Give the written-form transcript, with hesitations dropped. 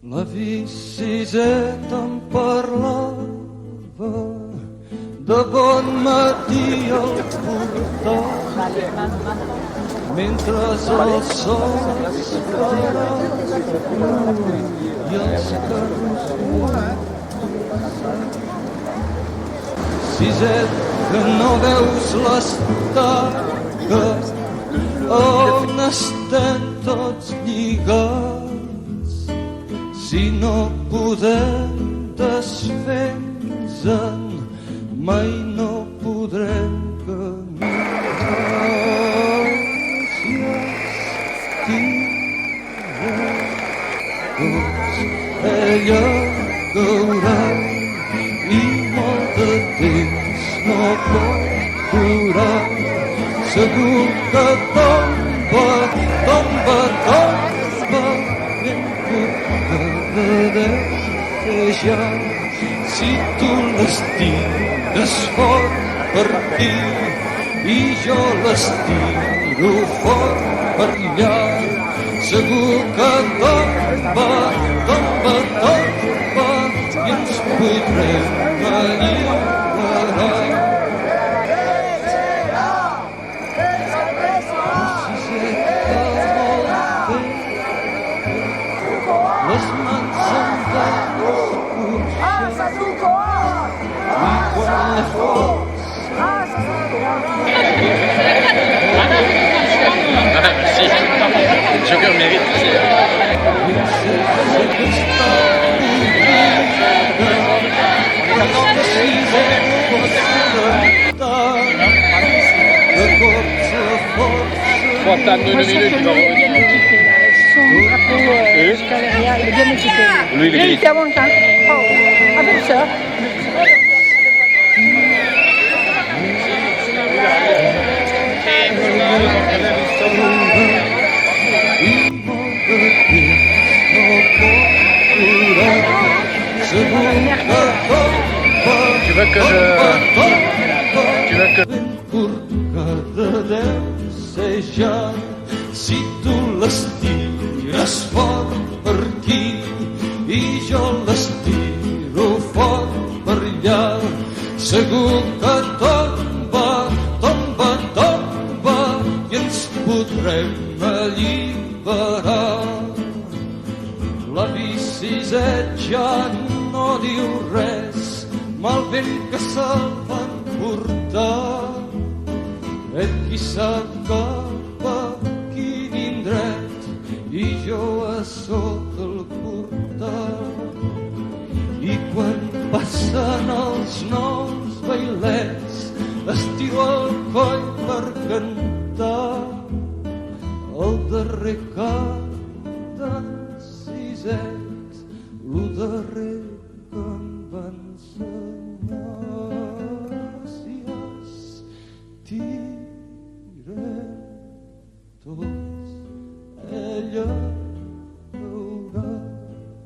La visita em parlava de bon matí al portal, mentre el sol s'esperava i els carros Siset, que no veus les taques on estem tots lligats, si no podem desfer-nos-en mai no podrem caminar. Si estirem tots ella caurà i molt de temps no pot durar. Segur que tomba, tomba, tomba, ben curta de desejar. Si tu l'estires fort per aquí i jo l'estiro fort per allà, segur que tomba, tomba, tomba i ens podrem alliberar. Les mans em van escorxar i quan la fots Merci. Joker mérite. Attends une minute, il va revenir. Son drapeau jusqu'à derrière, il est bien équipé. Lui, il est Il fait bon temps. Oh, avec ça. Tu veux que si tu l'estires fort per aquí i jo l'estiro fort per allà, segur que tomba, tomba, tomba i ens podrem alliberar. La biciseta ja no diu res, mal vent que se'l van portar. Qui sap cap a quin indret i jo a sota el portal. I quan passen els nous bailets estiro el coll per cantar el darrer canten sisets, lo darrer que em va ensenyar. Si